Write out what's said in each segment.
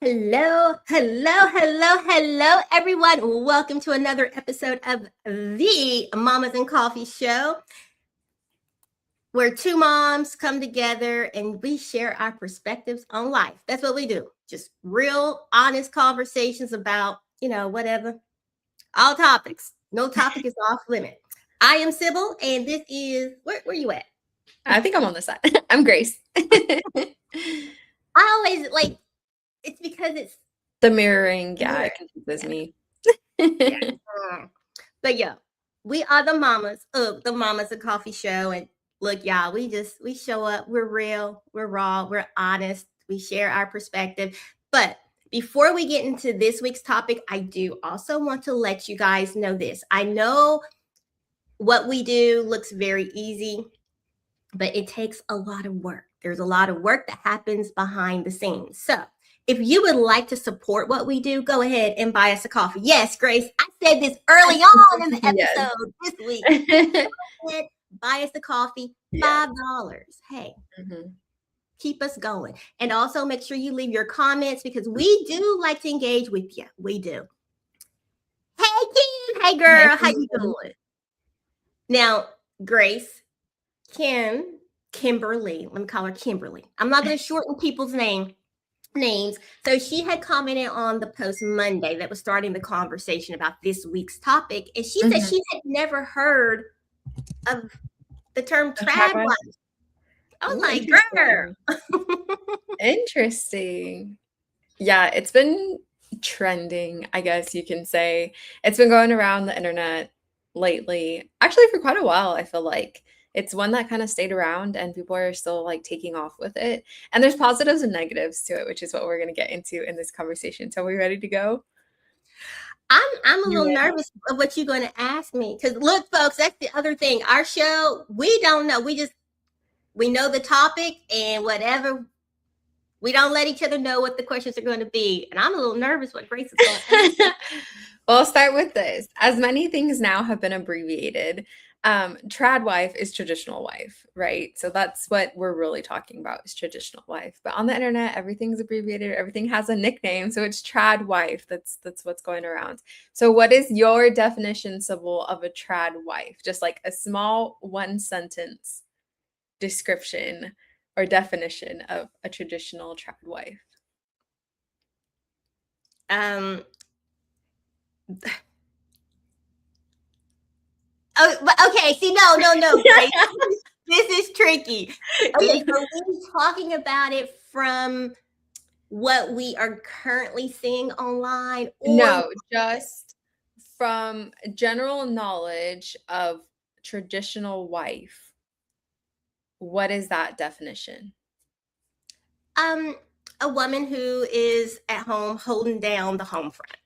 Hello, hello, hello, hello, everyone. Welcome to another episode of the Mamas and Coffee Show, where two moms come together and we share our perspectives on life. That's what we do. Just real, honest conversations about, whatever, all topics. No topic is off limit. I am Sybil, and this is, where you at? I think I'm on the side. I'm Grace. I always, it's because it's The mirroring, it confuses me. Yeah. But yeah, we are the mamas of the Mamas and Coffee Show. And look, y'all, we show up. We're real, we're raw, we're honest. We share our perspective. But before we get into this week's topic, I do also want to let you guys know this. I know what we do looks very easy, but it takes a lot of work. There's a lot of work that happens behind the scenes. So if you would like to support what we do, go ahead and buy us a coffee. Yes, Grace, I said this early on in the episode this week. Go ahead, buy us a coffee, $5. Hey, keep us going. And also make sure you leave your comments because we do like to engage with you. We do. Hey, Kim. Hey, girl. How you doing? Now, Grace, Kimberly, let me call her Kimberly. I'm not going to shorten people's names. So she had commented on the post Monday that was starting the conversation about this week's topic. And she said she had never heard of the term trad wife. I was like, girl. Interesting. Yeah, it's been trending, I guess you can say. It's been going around the internet lately. Actually, for quite a while, I feel like. It's one that kind of stayed around and people are still like taking off with it. And there's positives and negatives to it, which is what we're going to get into in this conversation. So are we ready to go? I'm a little nervous of what you're going to ask me. Because look, folks, that's the other thing. Our show, we don't know. We know the topic and whatever. We don't let each other know what the questions are going to be. And I'm a little nervous what Grace is going to ask. Well, I'll start with this. As many things now have been abbreviated, trad wife is traditional wife, right? So that's what we're really talking about is traditional wife. But on the internet, everything's abbreviated. Everything has a nickname. So it's trad wife. That's what's going around. So what is your definition, Sybil, of a trad wife? Just like a small one sentence description or definition of a traditional trad wife. Okay, see, no. This is tricky. Okay, so we're talking about it from what we are currently seeing online? Or no, just from general knowledge of traditional wife. What is that definition? A woman who is at home holding down the home front.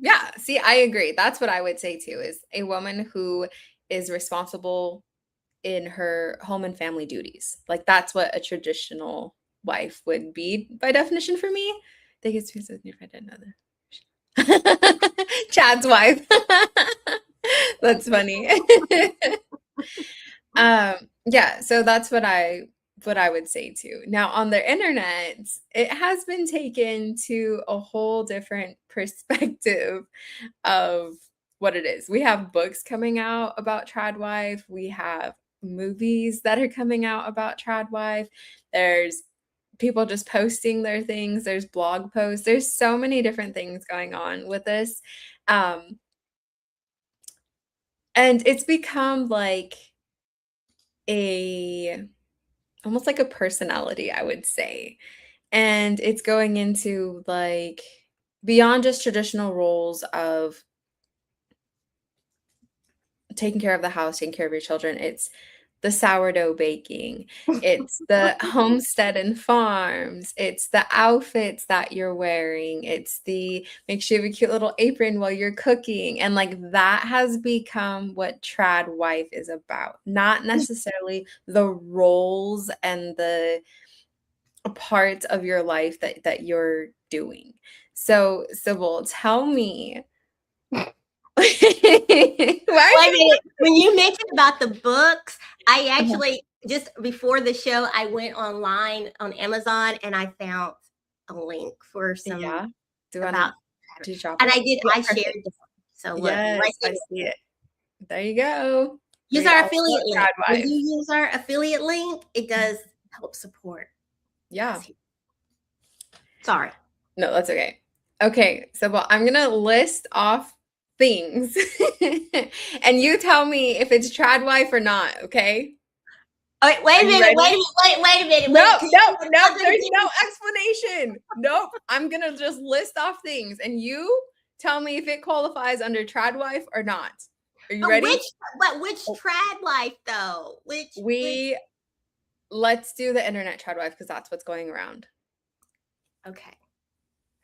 Yeah, see, I agree. That's what I would say too, is a woman who is responsible in her home and family duties. Like that's what a traditional wife would be by definition for me. I think it's because if I didn't know that. Chad's wife. That's funny. Yeah, so that's what I would say too. Now on the internet, it has been taken to a whole different perspective of what it is. We have books coming out about trad wife. We have movies that are coming out about trad wife. There's people just posting their things. There's blog posts. There's so many different things going on with this. And it's become like almost like a personality, I would say. And it's going into like beyond just traditional roles of taking care of the house, taking care of your children. It's the sourdough baking. It's the homestead and farms. It's the outfits that you're wearing. It's the make sure you have a cute little apron while you're cooking. And like that has become what trad wife is about. Not necessarily the roles and the parts of your life that you're doing. So Sybil, tell me. When you mentioned about the books, I actually just before the show I went online on Amazon and I found a link for some Yeah. Do you about, wanna do drop and it? I did. Yeah, I shared perfect. it. So look, Yes, right I here. see it. There you go. Use Read our all affiliate link. about When TradWife. you use our affiliate link, it does help support. Yeah. Sorry. No, that's okay. Okay, so well, I'm gonna list off things, and you tell me if it's TradWife or not, okay? All right, wait Are a you minute. ready? Wait a minute. No, Wait, 'cause no, I'm no, gonna there's give no you- explanation. Nope. I'm gonna just list off things, and you tell me if it qualifies under TradWife or not. Are you But ready? which Oh. trad life though? Which Let's do the internet TradWife because that's what's going around. okay.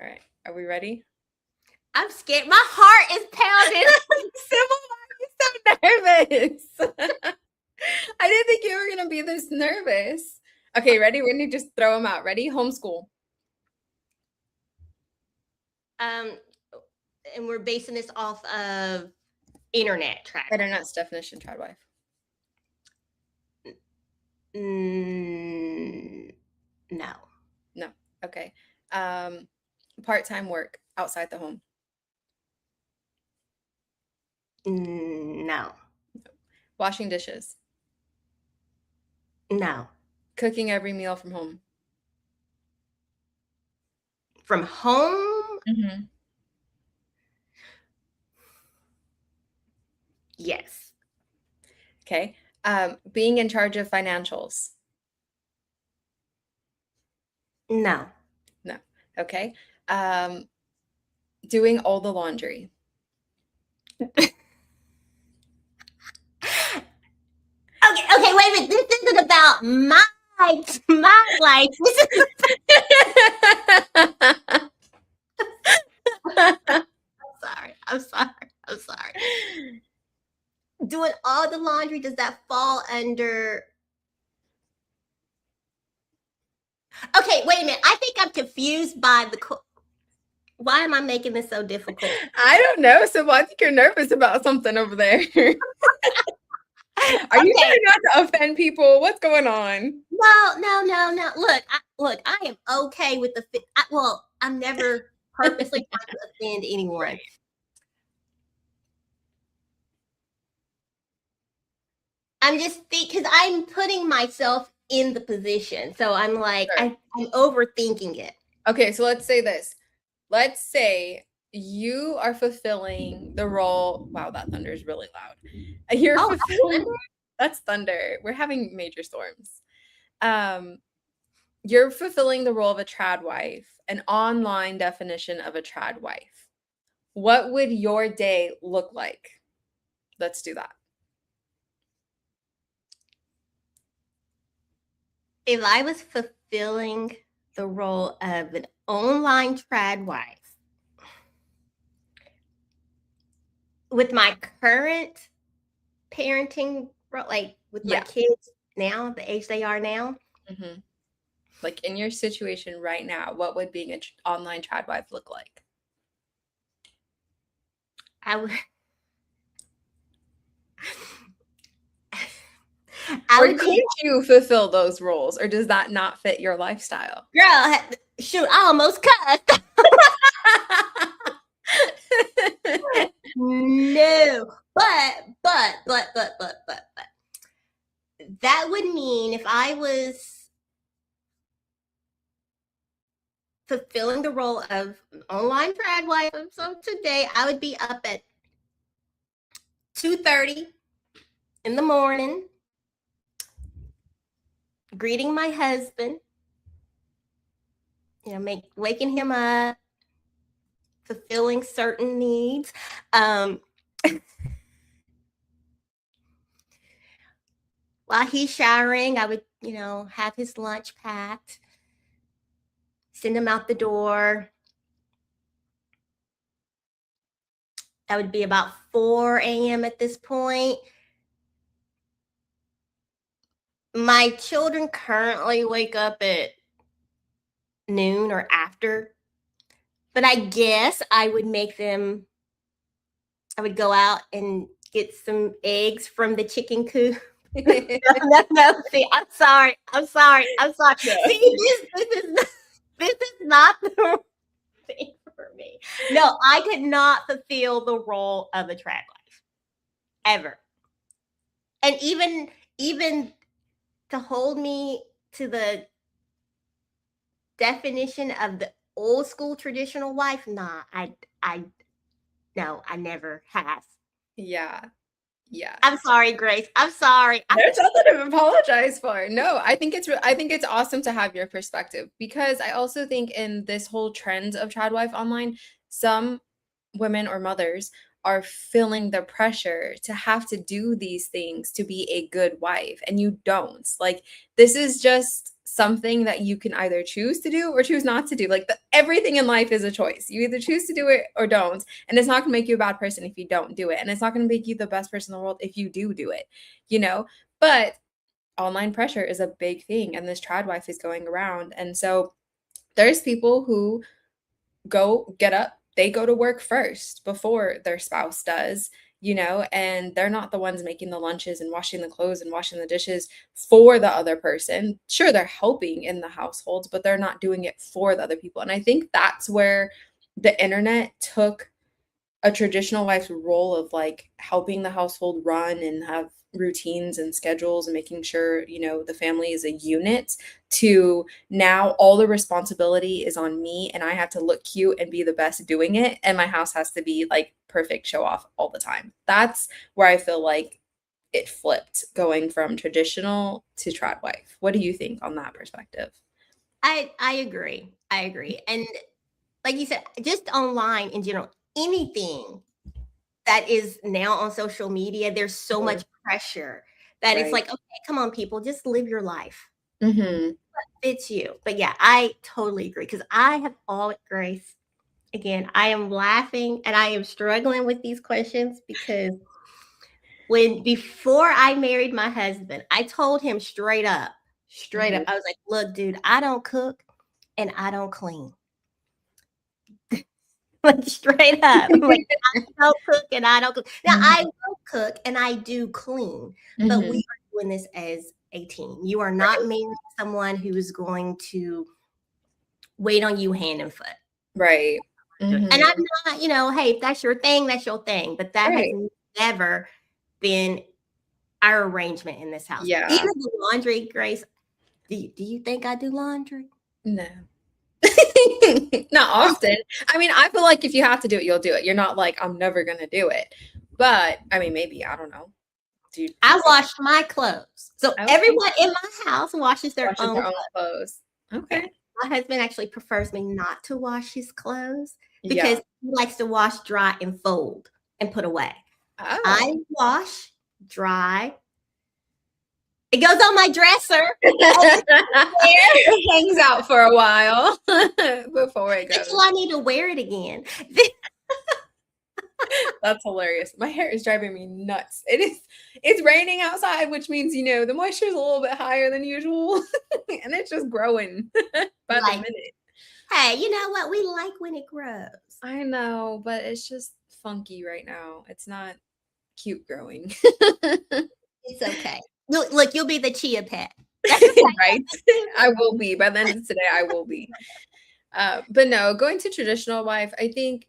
All right, are we ready? I'm scared. My heart is pounding. Sybil, why are you so nervous? I didn't think you were gonna be this nervous. Okay, ready? We're gonna just throw them out. Ready? Homeschool. And we're basing this off of internet track. Internet's definition TradWife. No. No. Okay. Part-time work outside the home. No. Washing dishes. No. Cooking every meal from home. From home? Mm-hmm. Yes. Okay. Being in charge of financials. No. No. Okay. Doing all the laundry. Okay, wait a minute. This isn't about my life. This is I'm sorry. Doing all the laundry, does that fall under? Okay, wait a minute. I think I'm confused by why am I making this so difficult? I don't know. So I think you're nervous about something over there. Are you trying not to offend people? What's going on? No. Look, I am okay with I'm never purposely trying to offend anyone. I'm just because I'm putting myself in the position. So I'm like, Sure. I'm overthinking it. Okay, so let's say this. Let's say you are fulfilling the role. Wow, that thunder is really loud. You're fulfilling. That's thunder. We're having major storms. You're fulfilling the role of a TradWife, an online definition of a TradWife. What would your day look like? Let's do that. If I was fulfilling the role of an online TradWife with my current parenting, like with my kids now, the age they are now. Mm-hmm. Like in your situation right now, what would being an online TradWife look like? I would. Or could you fulfill those roles, or does that not fit your lifestyle? Girl, shoot, I almost cussed. No, but that would mean if I was fulfilling the role of an online TradWife, so today I would be up at 2:30 in the morning, greeting my husband, waking him up, fulfilling certain needs. While he's showering, I would, have his lunch packed, send him out the door. That would be about 4 a.m. at this point. My children currently wake up at noon or after, but I guess I would go out and get some eggs from the chicken coop. No. See, I'm sorry. Yeah. See, this is This is not the thing for me. No, I could not fulfill the role of a trad wife ever. And even to hold me to the definition of the old school traditional wife, nah, I no, I never have. Yeah. Yeah. I'm sorry, Grace. I'm sorry. There's nothing to apologize for. No, I think it's awesome to have your perspective because I also think in this whole trend of trad wife online, some women or mothers are feeling the pressure to have to do these things to be a good wife, and you don't. Like, this is just something that you can either choose to do or choose not to do. Like, everything in life is a choice. You either choose to do it or don't, and it's not going to make you a bad person if you don't do it, and it's not going to make you the best person in the world if you do it, you know? But online pressure is a big thing, and this trad wife is going around, and so there's people who get up, they go to work first before their spouse does, and they're not the ones making the lunches and washing the clothes and washing the dishes for the other person. Sure, they're helping in the households, but they're not doing it for the other people. And I think that's where the internet took a traditional wife's role of like helping the household run and have routines and schedules and making sure the family is a unit, to now all the responsibility is on me and I have to look cute and be the best doing it, and my house has to be like perfect, show off all the time. That's where I feel like it flipped, going from traditional to trad wife. What do you think on that perspective? I agree. I agree. And like you said, just online in general, anything that is now on social media, there's so much pressure that it's Right. like, okay, come on, people, just live your life. Mm-hmm. It's you. But yeah, I totally agree because I have all Grace. Again, I am laughing and I am struggling with these questions because before I married my husband, I told him straight up, I was like, look, dude, I don't cook and I don't clean. Like straight up. Like I don't cook and I don't cook. Now I will cook and I do clean, but we are doing this as a team. You are not marrying someone who is going to wait on you hand and foot. Right. And I'm not, hey, if that's your thing, that's your thing. But that has never been our arrangement in this house. Yeah. Even the laundry, Grace. Do you think I do laundry? No. Not often. I mean, I feel like if you have to do it, you'll do it. You're not like, I'm never going to do it. But I mean, maybe, I don't know. I wash my clothes. So everyone in my house washes their own clothes. Okay. My husband actually prefers me not to wash his clothes because he likes to wash, dry, and fold and put away. Oh. I wash, dry. It goes on my dresser. It hangs out for a while before it goes. Until I need to wear it again. That's hilarious. My hair is driving me nuts. It's raining outside, which means, the moisture is a little bit higher than usual. And it's just growing by the minute. Hey, you know what? We like when it grows. I know, but it's just funky right now. It's not cute growing. It's okay. Look, you'll be the chia pet. Right? I will be. By the end of today, I will be. But no, going to traditional wife, I think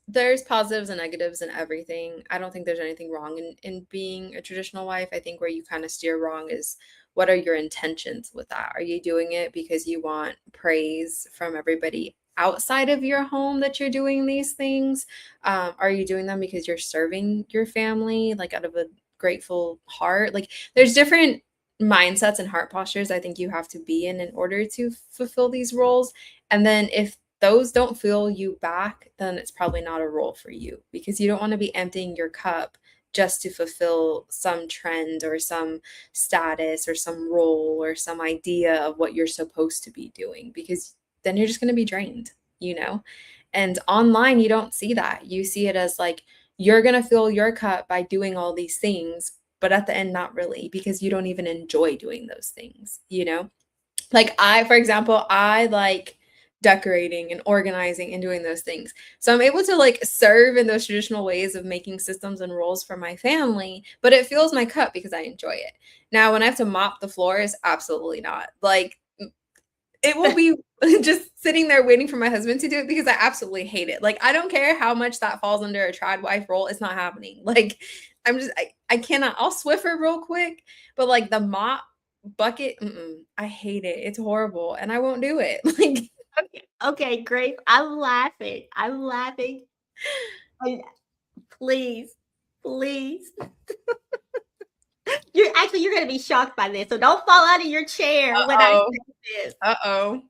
there's positives and negatives in everything. I don't think there's anything wrong in being a traditional wife. I think where you kind of steer wrong is, what are your intentions with that? Are you doing it because you want praise from everybody outside of your home that you're doing these things? Are you doing them because you're serving your family, like out of a grateful heart? Like, there's different mindsets and heart postures I think you have to be in order to fulfill these roles. And then if those don't fill you back, then it's probably not a role for you, because you don't want to be emptying your cup just to fulfill some trend or some status or some role or some idea of what you're supposed to be doing, because then you're just going to be drained, And online, you don't see that. You see it as like, you're going to fill your cup by doing all these things, but at the end, not really, because you don't even enjoy doing those things, Like for example, I like decorating and organizing and doing those things. So I'm able to like serve in those traditional ways of making systems and roles for my family, but it fills my cup because I enjoy it. Now, when I have to mop the floors, absolutely not. Like, it will be just sitting there waiting for my husband to do it because I absolutely hate it. Like, I don't care how much that falls under a trad wife role. It's not happening. Like, I cannot. I'll Swiffer real quick, but like the mop bucket, I hate it. It's horrible, and I won't do it. Like, Okay, Grace, I'm laughing. I'm laughing. And please, please. You're gonna be shocked by this, so don't fall out of your chair when I say this. Uh-oh.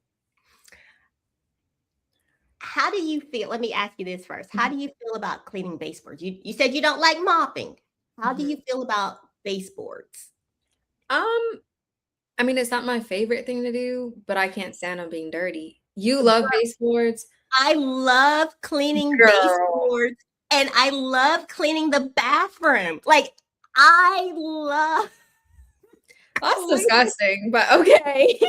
How do you feel? Let me ask you this first. How do you feel about cleaning baseboards? You said you don't like mopping. How do you feel about baseboards? I mean, it's not my favorite thing to do, but I can't stand them being dirty. You love baseboards. I love cleaning baseboards, and I love cleaning the bathroom. Like, I love That's disgusting, but okay.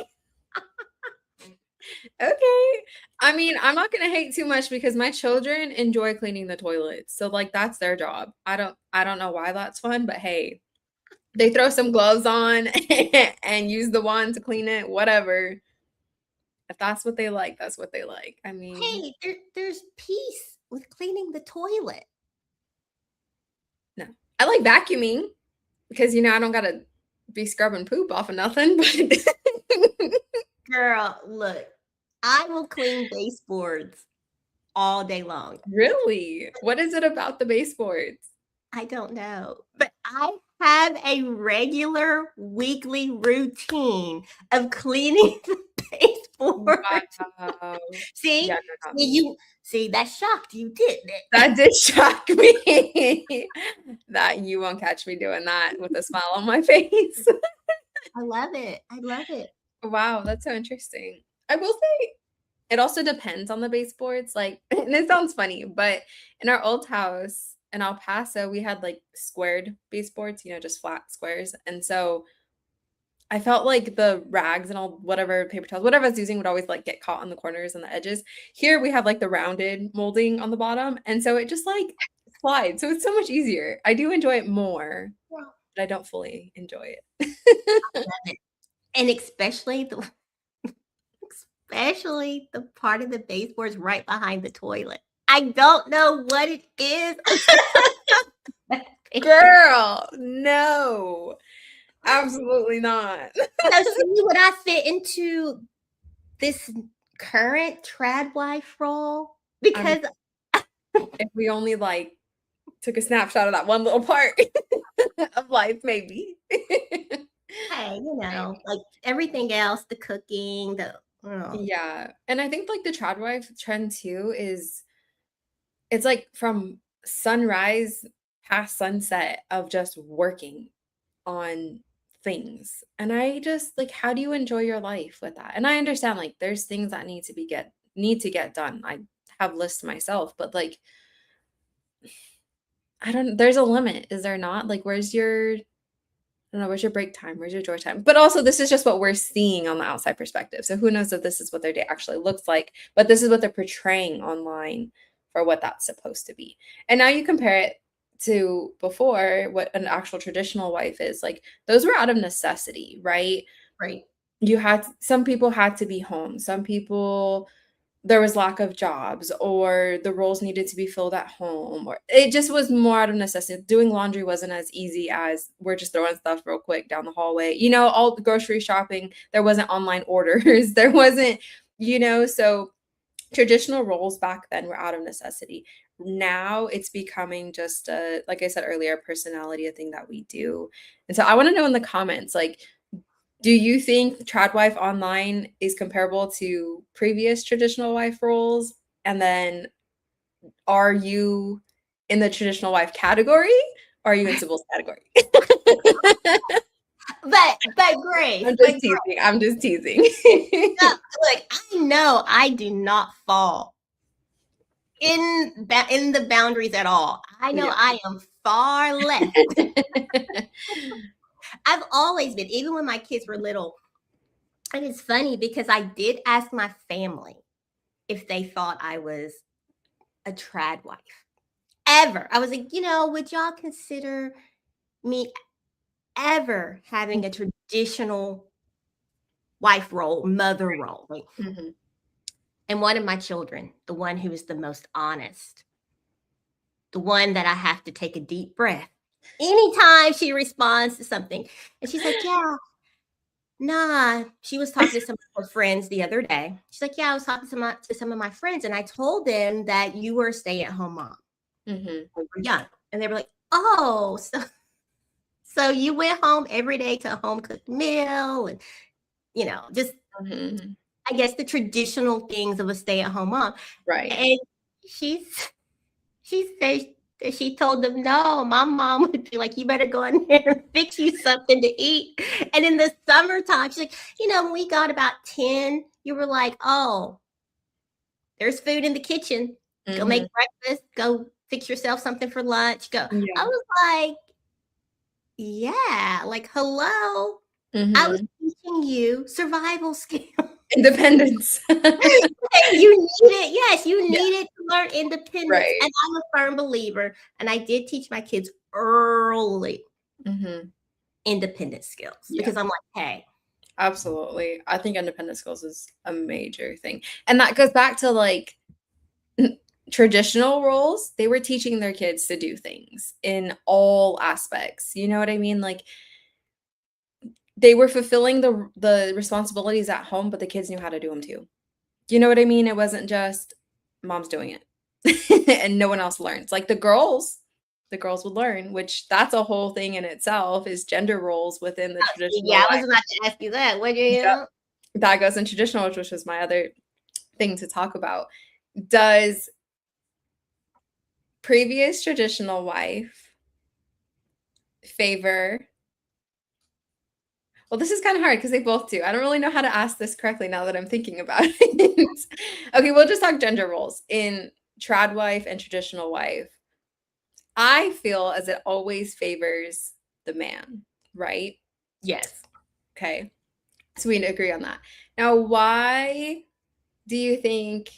Okay. I mean, I'm not gonna hate too much because my children enjoy cleaning the toilets. So like that's their job. I don't know why that's fun, but hey, they throw some gloves on and use the wand to clean it, whatever. If that's what they like, that's what they like. I mean, hey, there's peace with cleaning the toilet. no. I like vacuuming because I don't gotta be scrubbing poop off of nothing, but Girl, look, I will clean baseboards all day long. really? What is it about the baseboards? I don't know, but I have a regular weekly routine of cleaning the baseboard. Wow. See, Yeah, no, not me. that shocked you, didn't it? That did shock me. That you won't catch me doing that with a smile on my face. I love it. I love it. Wow, that's so interesting. I will say it also depends on the baseboards. Like, and it sounds funny, but in our old house in El Paso, we had like squared baseboards, just flat squares. And so I felt like the rags and all whatever paper towels, whatever I was using would always like get caught on the corners and the edges. Here we have like the rounded molding on the bottom. And so it just like slides. So it's so much easier. I do enjoy it more, but I don't fully enjoy it. I love it. And especially the part of the baseboards right behind the toilet. I don't know what it is. Girl, no. Absolutely not. So see, would I fit into this current trad wife role? Because if we only like took a snapshot of that one little part of life, maybe. hey, like everything else, the cooking, Yeah. And I think like the trad wife trend too is it's like from sunrise past sunset of just working on things. And I just like, how do you enjoy your life with that? And I understand like there's things that need to get done. I have lists myself, but like there's a limit, is there not? Like where's your I don't know, where's your break time? Where's your joy time? But also this is just what we're seeing on the outside perspective. So who knows if this is what their day actually looks like, but this is what they're portraying online for what that's supposed to be. And now you compare it to before what an actual traditional wife is. Like those were out of necessity, right? right. Some people had to be home. Some people there was lack of jobs or the roles needed to be filled at home or it just was more out of necessity. Doing laundry wasn't as easy as we're just throwing stuff real quick down the hallway. All the grocery shopping, there wasn't online orders. There wasn't, so traditional roles back then were out of necessity. Now it's becoming just like I said earlier, a personality, a thing that we do. And so I want to know in the comments, like, do you think trad wife online is comparable to previous traditional wife roles? And then are you in the traditional wife category or are you in Sibyl's category? But Grace. I'm just teasing. No, look, I know I do not fall in the boundaries at all. I know I am far left. I've always been, even when my kids were little. And it's funny because I did ask my family if they thought I was a trad wife. Ever. I was like, would y'all consider me ever having a traditional wife role, mother role. Right? Mhm. And one of my children, the one who is the most honest, the one that I have to take a deep breath anytime she responds to something. And she's like, yeah, nah. She was talking to some of her friends the other day. She's like, yeah, I was talking to some of my friends, and I told them that you were a stay-at-home mom Mhm. when we were young. And they were like, oh, so you went home every day to a home cooked meal and just Mhm. I guess the traditional things of a stay-at-home mom. Right. And she's she said that she told them, no, my mom would be like, you better go in there and fix you something to eat. And in the summertime, she's like, when we got about 10, you were like, oh, there's food in the kitchen. Go make Mhm. breakfast, go fix yourself something for lunch. Go. I Yeah. was like, yeah, like, hello. I was Mhm. teaching you survival skills. Independence. You need it. Yes, you Yeah. need it to learn independence. Right. And I'm a firm believer, and I did teach my kids early Mhm. independent skills Yeah. because I'm like, hey, Absolutely. I think independent skills is a major thing. And that goes back to like traditional roles. They were teaching their kids to do things in all aspects. You know what I mean? Like they were fulfilling the responsibilities at home, but the kids knew how to do them too. You know what I mean? It wasn't just mom's doing it and no one else learns. Like the girls would learn, which that's a whole thing in itself is gender roles within the yeah, traditional I life. was about to ask you that. What do Yep. you? That goes in traditional, which was my other thing to talk about. Does previous traditional wife favor well, this is kind of hard because they both do. I don't really know how to ask this correctly now that I'm thinking about it. Okay, we'll just talk gender roles in trad wife and traditional wife. I feel as it always favors the man, right? Yes. Okay. So we agree on that. Now, why do you think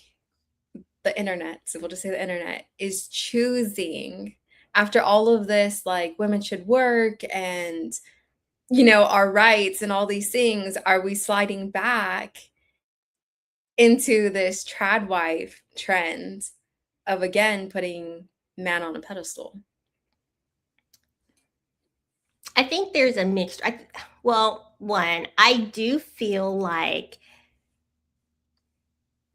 the internet, so we'll just say the internet, is choosing after all of this, like women should work and, our rights and all these things, are we sliding back into this trad wife trend of again putting man on a pedestal? I think there's a mixture. Well, one, I do feel like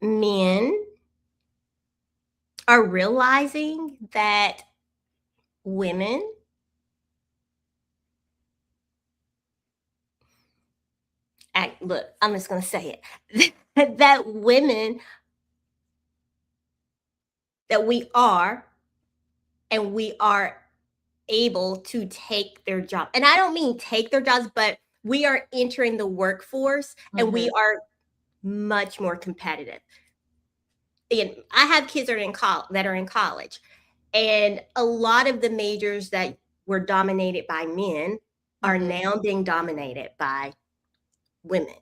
men are realizing that women look, I'm just going to say it that women that we are and we are able to take their job. And I don't mean take their jobs, but we are entering the workforce and we Mhm. are much more competitive. And I have kids that are in college, and a lot of the majors that were dominated by men are Mhm. now being dominated by women,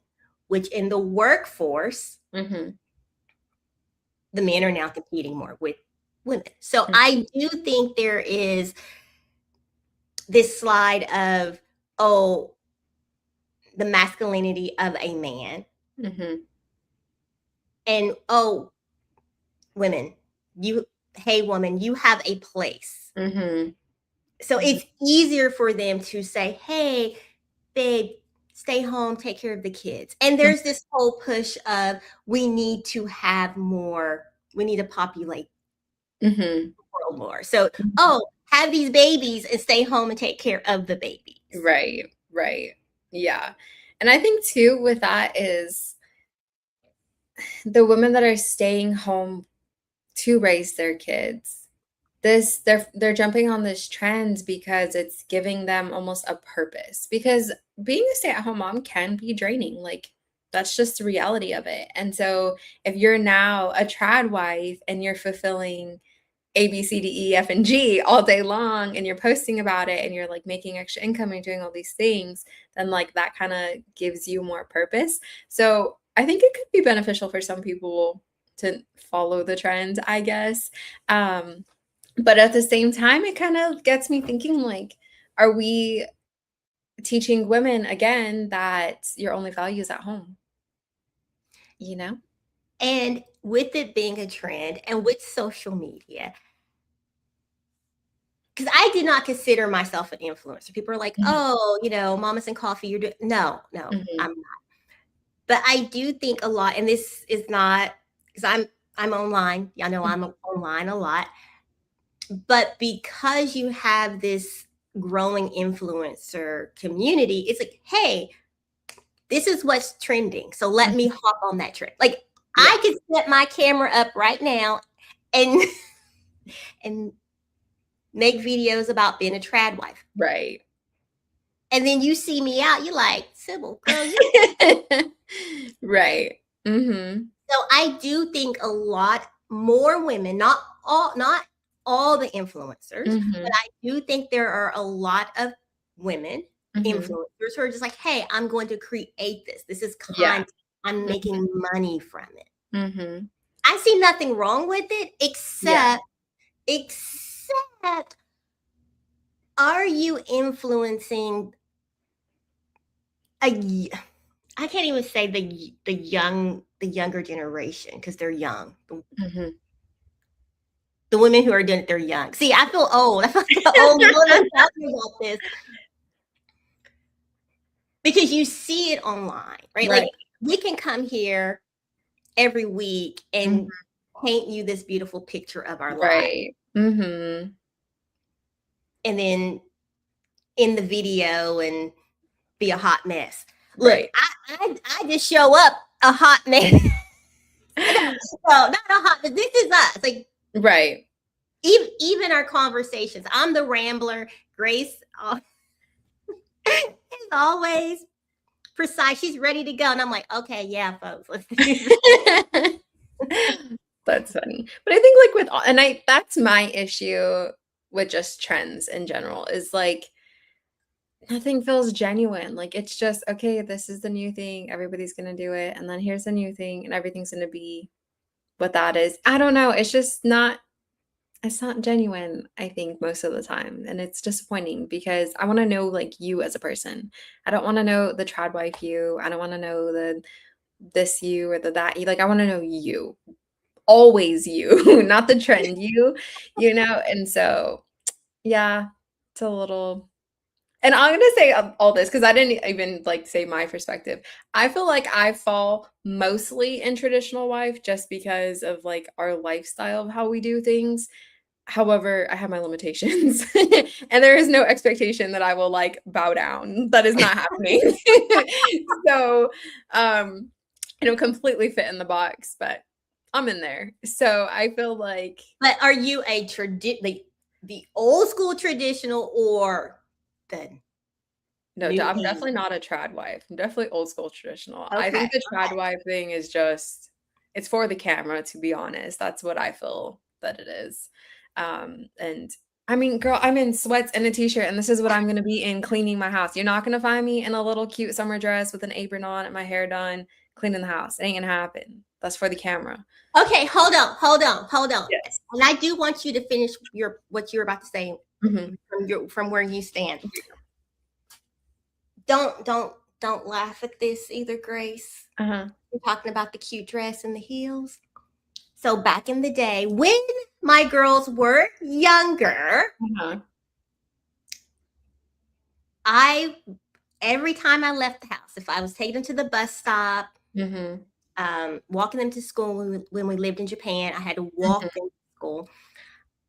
which in the workforce, Mhm. the men are now competing more with women. So Mhm. I do think there is this slide of, oh, the masculinity of a man, Mhm. and oh, women, hey, woman, you have a place. Mhm. So Mhm. it's easier for them to say, hey, babe, stay home, take care of the kids. And Mhm. there's this whole push of we need to have more, we need to populate Mhm. the world more. So, Mhm. oh, have these babies and stay home and take care of the babies. Right, right. Yeah. And I think too with that is the women that are staying home to raise their kids. They're jumping on this trend because it's giving them almost a purpose. Because being a stay-at-home mom can be draining. Like that's just the reality of it. And so if you're now a trad wife and you're fulfilling A, B, C, D, E, F, and G all day long, and you're posting about it and you're like making extra income and doing all these things, then like that kind of gives you more purpose. So I think it could be beneficial for some people to follow the trend, I guess. But at the same time, it kind of gets me thinking like, are we teaching women again that your only value is at home, you know? And with it being a trend and with social media, because I did not consider myself an influencer. People are like, Mhm, oh, mamas and coffee, you're doing no, no, mhm, I'm not. But I do think a lot, and this is not because I'm online. Y'all know mhm. I'm online a lot. But because you have this growing influencer community, it's like, hey, this is what's trending. So let me Mhm. hop on that trend. Like Yeah, I could set my camera up right now and and make videos about being a trad wife. right. And then you see me out, you're like, Sybil, girl, you. Right. Mhm, So I do think a lot more women, not all the influencers, but mhm, I do think there are a lot of women mhm. influencers who are just like, hey, I'm going to create this. This is Yeah. content. I'm Mhm, making money from it. mhm. I see nothing wrong with it, Yeah. except are you influencing a I can't even say the younger generation because they're young. Mhm. The women who are doing it, they're young. See, I feel old. I feel like an old woman talking about this because you see it online, right? Right. Like we can come here every week Mhm. and paint you this beautiful picture of our lives. Right. Mhm. And then in the video and be a hot mess. Look, Right. I just show up a hot mess. No, not a hot mess. This is us. Like Right. even our conversations. I'm the rambler. Grace is always precise. She's ready to go. And I'm like, okay, yeah, folks, let's do this. That's funny. But I think like with all and I that's my issue with just trends in general is like nothing feels genuine. Like it's just okay, this is the new thing, everybody's gonna do it, and then here's the new thing, and everything's gonna be what that is. I don't know. It's not genuine, I think, most of the time, and it's disappointing because I wanna know, like, you as a person. I don't wanna know the trad wife you, I don't wanna know the this you or the that you, like, I wanna know you. Always you, not the trend you know? And so, yeah, it's a little and I'm gonna say all this because I didn't even, like, say my perspective. I feel like I fall mostly in traditional wife just because of, like, our lifestyle of how we do things. However, I have my limitations, and there is no expectation that I will, like, bow down. That is not happening. So, um, I don't completely fit in the box, but I'm in there. So, I feel like But are you a the old school traditional or the no, new I'm age? definitely not a trad wife. I'm definitely old school traditional. I Okay. think the trad wife thing is just it's for the camera, to be honest. That's what I feel that it is. And I mean, girl, I'm in sweats and a t-shirt, and this is what I'm gonna be in cleaning my house. You're not gonna find me in a little cute summer dress with an apron on and my hair done, cleaning the house. It ain't gonna happen. That's for the camera. Okay, hold on. Yes. And I do want you to finish what you were about to say Mhm. from where you stand. Don't laugh at this either, Grace. Uh-huh. We're talking about the cute dress and the heels. So back in the day, when my girls were younger, Uh-huh. I every time I left the house, if I was taking them to the bus stop, Mhm. walking them to school when we lived in Japan, I had to Mhm. walk them to school.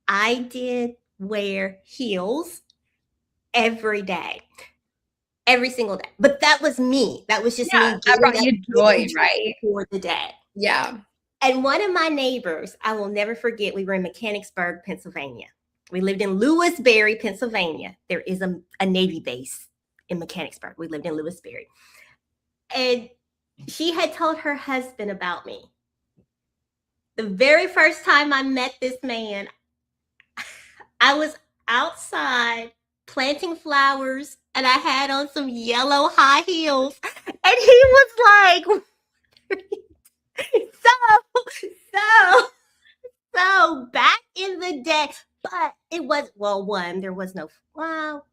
I did wear heels every day, every single day. But that was me. That was just Yeah, me that getting brought up, you getting joy, dressed right? for the day. Yeah. And one of my neighbors, I will never forget, we were in Mechanicsburg, Pennsylvania. We lived in Lewisberry, Pennsylvania. There is a Navy base in Mechanicsburg. We lived in Lewisberry. And she had told her husband about me. The very first time I met this man, I was outside planting flowers and I had on some yellow high heels. And he was like, so, so back in the day, but it was, well, one, there was no, well,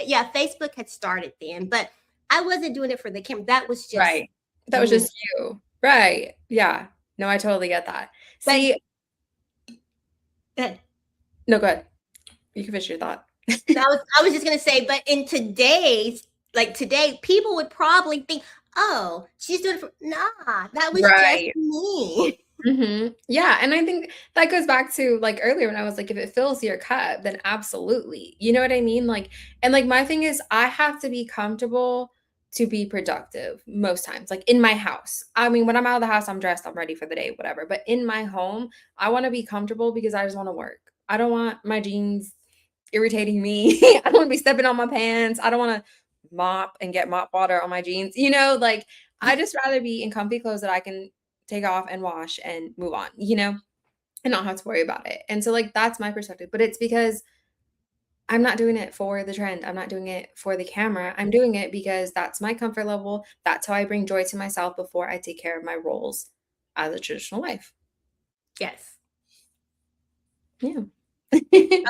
yeah, Facebook had started then, but I wasn't doing it for the camera. That was just Right. That was me. just you. Right. Yeah. No, I totally get that. But See, but no, go ahead. You can finish your thought. I was just gonna say, but in today's like today, people would probably think, oh, she's doing it for nah, that was just Right. me. Yeah, and I think that goes back to, like, earlier when I was like, if it fills your cup, then absolutely. You know what I mean? Like, and, like, my thing is I have to be comfortable to be productive most times, like, in my house. I mean, when I'm out of the house, I'm dressed, I'm ready for the day, whatever, but in my home, I wanna be comfortable because I just wanna work. I don't want my jeans irritating me. I don't wanna be stepping on my pants. I don't wanna mop and get mop water on my jeans, like, I just rather be in comfy clothes that I can take off and wash and move on, and not have to worry about it. And so, like, that's my perspective, but it's because I'm not doing it for the trend. I'm not doing it for the camera. I'm doing it because that's my comfort level. That's how I bring joy to myself before I take care of my roles as a traditional wife. Yes. Yeah. Wait,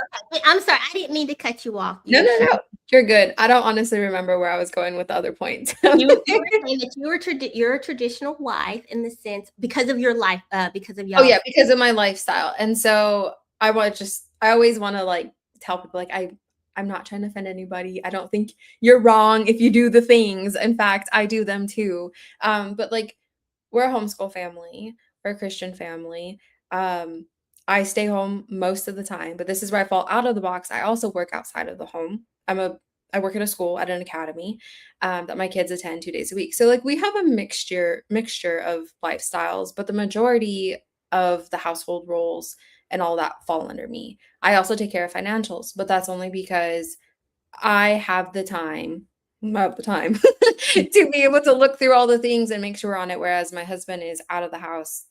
I'm sorry, I didn't mean to cut you off. No, no, no. You're good. I don't honestly remember where I was going with the other points. You were saying that you're a traditional wife in the sense because of your life, because of Oh y'all. yeah, because of my lifestyle. And so I always want to like tell people like I'm not trying to offend anybody. I don't think you're wrong if you do the things. In fact, I do them too. But like we're a homeschool family, we're a Christian family. I stay home most of the time, but this is where I fall out of the box. I also work outside of the home. I work at a school at an academy that my kids attend 2 days a week. So like we have a mixture of lifestyles, but the majority of the household roles and all that fall under me. I also take care of financials, but that's only because I have the time, to be able to look through all the things and make sure we're on it. Whereas my husband is out of the house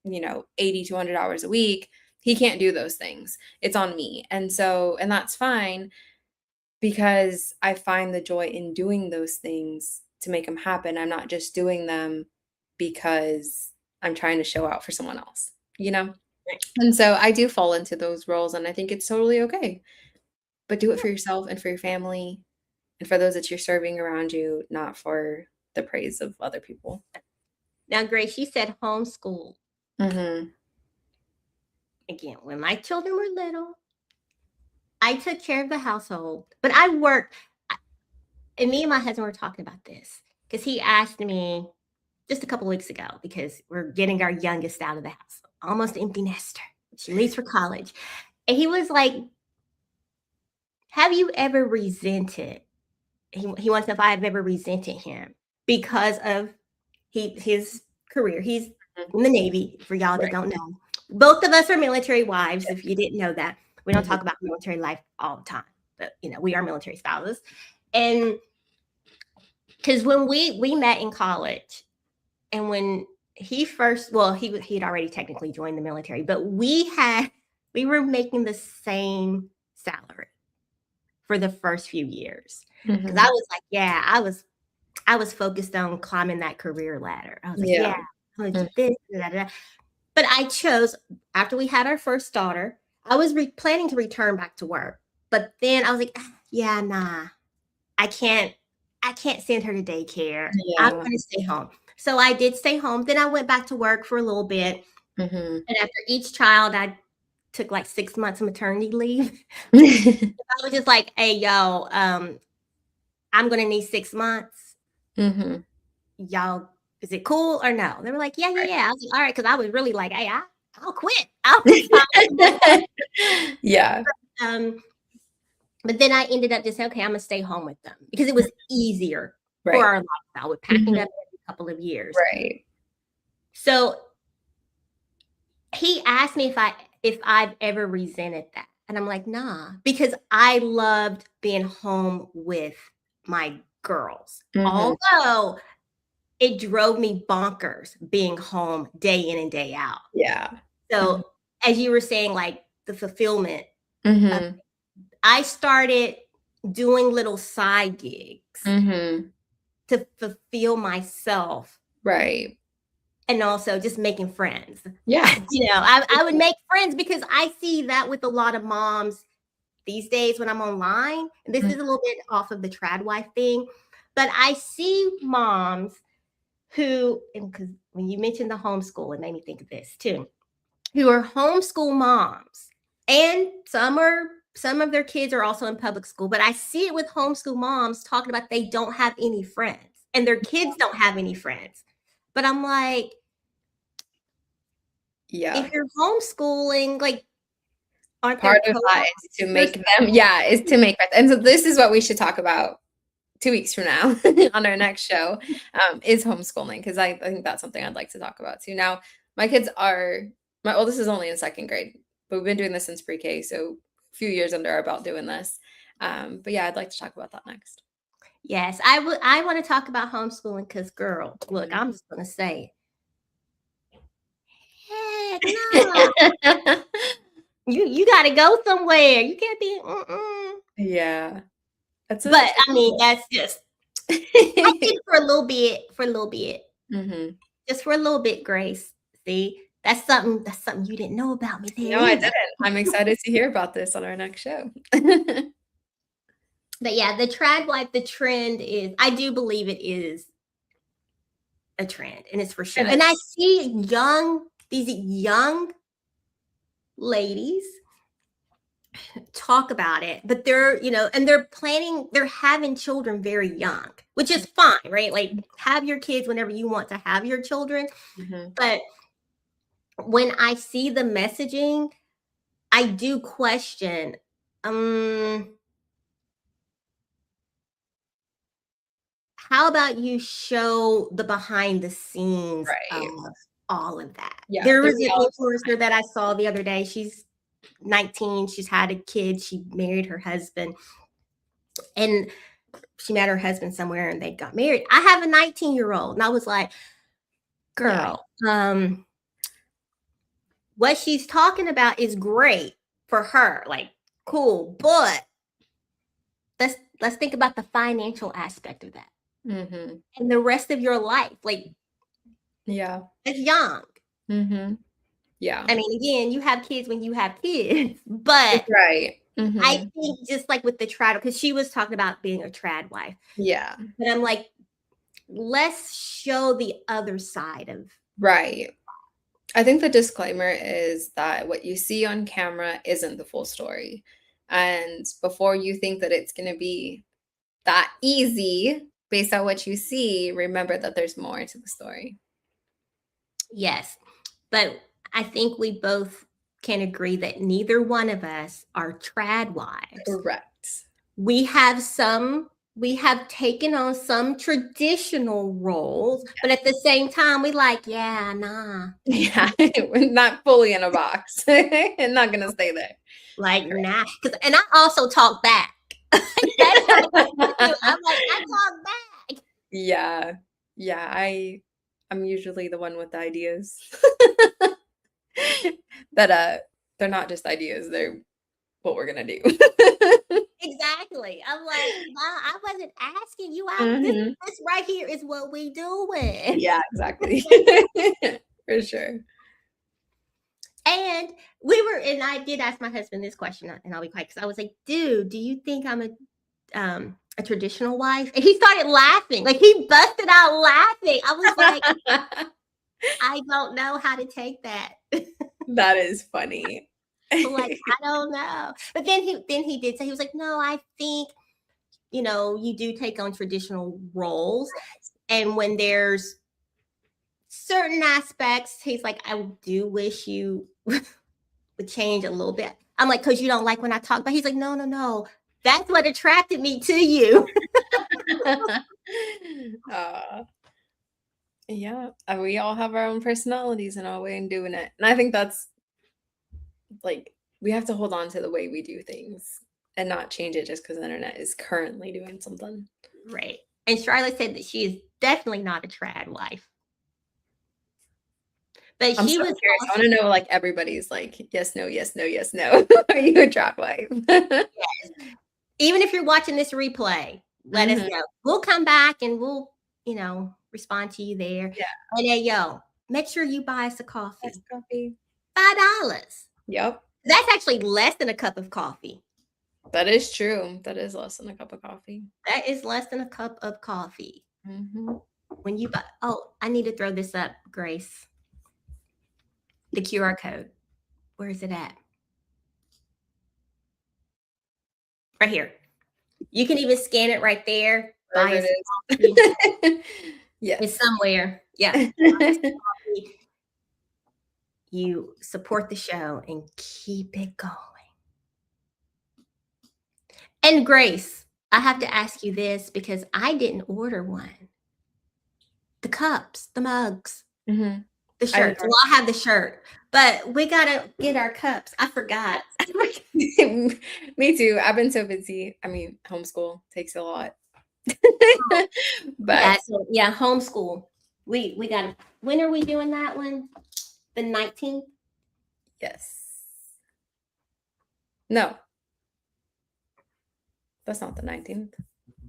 80 to 100 hours a week. He can't do those things. It's on me. And that's fine because I find the joy in doing those things to make them happen. I'm not just doing them because I'm trying to show out for someone else, you know? And so I do fall into those roles and I think it's totally okay. But do it for yourself and for your family and for those that you're serving around you, not for the praise of other people. Now, Grace, you said homeschool. Mhm. Again, when my children were little, I took care of the household, but I worked. And me and my husband were talking about this because he asked me just a couple weeks ago because we're getting our youngest out of the house, almost empty nester. She leaves for college. And he was like, have you ever resented? He wants to know if I have ever resented him because of his career. He's in the Navy, for y'all that Right. don't know. Both of us are military wives, if you didn't know that. We don't talk about military life all the time, but we are military spouses. And because when we met in college, and when he first, well, he'd already technically joined the military, but we were making the same salary for the first few years. Because I was like, yeah, I was focused on climbing that career ladder. I was like, yeah, I'm gonna do this, da, da, da. But I chose after we had our first daughter, I was planning to return back to work, but then I was like, yeah, nah, I can't send her to daycare. I'm Yeah. gonna stay home. So I did stay home. Then I went back to work for a little bit. Mhm. And after each child, I took like 6 months of maternity leave. I was just like, hey, yo, I'm gonna need 6 months. Mhm. Y'all, is it cool or no? They were like, yeah, yeah, Right. yeah. I was like, all right, because I was really like, hey, I'll quit. I'll retire. Yeah. um, but then I ended up just saying, okay, I'm gonna stay home with them because it was easier for Right. our lifestyle with packing Mhm. up every couple of years. Right. So he asked me if I've ever resented that. And I'm like, nah, because I loved being home with my girls. Mhm. Although it drove me bonkers being home day in and day out. Yeah. Mhm. So as you were saying, like the fulfillment, Mhm. I started doing little side gigs Mhm. to fulfill myself Right. and also just making friends. Yeah. I would make friends because I see that with a lot of moms, these days when I'm online, and this is Mhm. a little bit off of the trad wife thing, but I see moms who, and because when you mentioned the homeschool, it made me think of this too, who are homeschool moms, and some of their kids are also in public school, but I see it with homeschool moms talking about they don't have any friends and their kids don't have any friends. But I'm like, Yeah. if you're homeschooling, like, aren't there Part of that co-ops is to or make them yeah, is to make friends, and so this is what we should talk about 2 weeks from now on our next show, is homeschooling, 'cause I think that's something I'd like to talk about too. Now, my kids are my oldest is only in 2nd grade, but we've been doing this since pre-K, so a few years under our belt doing this. But yeah, I'd like to talk about that next. Yes, I want to talk about homeschooling because, girl, look, Mhm. I'm just gonna say it. Heck no. You gotta go somewhere. You can't be Yeah. That's a but I tricky mean, one. that's just I think for a little bit, Mhm. just for a little bit, Grace. See, that's something you didn't know about me there No, I either. didn't. I'm excited to hear about this on our next show. But yeah, the trad wife, the trend is, I do believe it is a trend, and it's for sure. It And I is. see these young ladies talk about it, but they're having children very young, which is fine, right? Like, have your kids whenever you want to have your children. Mhm. But when I see the messaging, I do question, um, how about you show the behind the scenes Right. of all of that? Yeah, There the was an reality influencer that I saw the other day. She's 19, she's had a kid, she married her husband, and she met her husband somewhere and they got married. I have a 19-year-old, and I was like, yeah. girl, what she's talking about is great for her, like, cool, but let's think about the financial aspect of that Mhm. and the rest of your life. Like, Yeah. it's young. Mhm. Yeah. I mean, again, you have kids when you have kids, but Right. I Mhm. think just like with the trad, because she was talking about being a trad wife, Yeah. but I'm like, let's show the other side of Right. I think the disclaimer is that what you see on camera isn't the full story, and before you think that it's gonna be that easy based on what you see, remember that there's more to the story. yes. But I think we both can agree that neither one of us are trad wives. Correct. We have taken on some traditional roles, but at the same time, we like, yeah, nah, Yeah, we're not fully in a box. And not gonna stay there. like, nah. And I also talk back. That's something I do. I'm like, I talk back. Yeah. Yeah, I'm usually the one with the ideas. That, they're not just ideas, they're what we're gonna do. Exactly. I'm like, nah, I wasn't asking you out. Mhm. This right here is what we doing. Yeah, exactly. For sure. And I did ask my husband this question, and I'll be quiet because I was like, dude, do you think I'm a traditional wife? And he started laughing. Like, he busted out laughing. I was like, I don't know how to take that. That is funny. Like, I don't know. But then he did say, he was like, no, I think, you do take on traditional roles. And when there's certain aspects, he's like, I do wish you would change a little bit. I'm like, because you don't like when I talk, but he's like, no, no, no. That's what attracted me to you. Aw, yeah, we all have our own personalities and our way in doing it, and I think that's, like, we have to hold on to the way we do things and not change it just because the internet is currently doing something. Right. And Charlotte said that she is definitely not a trad wife. But I'm she so was curious, I also, wanna know, like, everybody's like, "Yes, no, yes, no, yes, no." Are you a trap wife? even if you're watching this replay, let us Mhm. know. We'll come back and we'll, respond to you there. Yeah, And then, yo, make sure you buy us a that's coffee. coffee. $5. Yep. That's actually less than a cup of coffee. That is true. That is less than a cup of coffee. That is less than a cup of coffee. Mhm. When you buy, oh, I need to throw this up, Grace. The QR code. Where is it at? Right here. You can even scan it right there. Buy Wherever us it coffee. is. It's Yes. somewhere. Yeah. You support the show and keep it going. And Grace, I have to ask you this because I didn't order one. The cups, the mugs, Mhm. the I shirts. Well, I have the shirt, but we gotta get our cups. I forgot. Me too. I've been so busy. I mean, homeschool takes a lot. Yeah, But so yeah, homeschool. We gotta. When are we doing that one? The 19th? yes. No, that's not the 19th,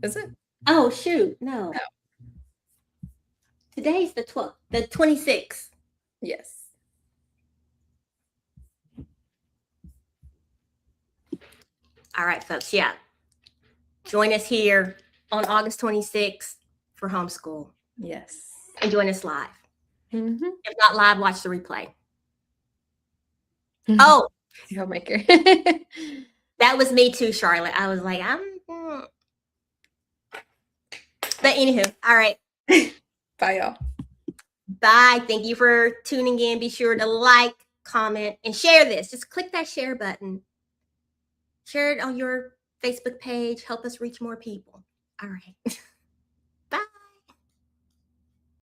is it? Oh shoot, no. No. Today's the 12th, the 26th. Yes. All right, folks. Yeah. Join us here on August 26th for homeschool. Yes. And join us live. Mhm. If not live, watch the replay. Oh, Homemaker. that was me too, Charlotte. I was like, but anywho, all right. Bye, y'all. Bye. Thank you for tuning in. Be sure to like, comment, and share this. Just click that share button. Share it on your Facebook page. Help us reach more people. All right.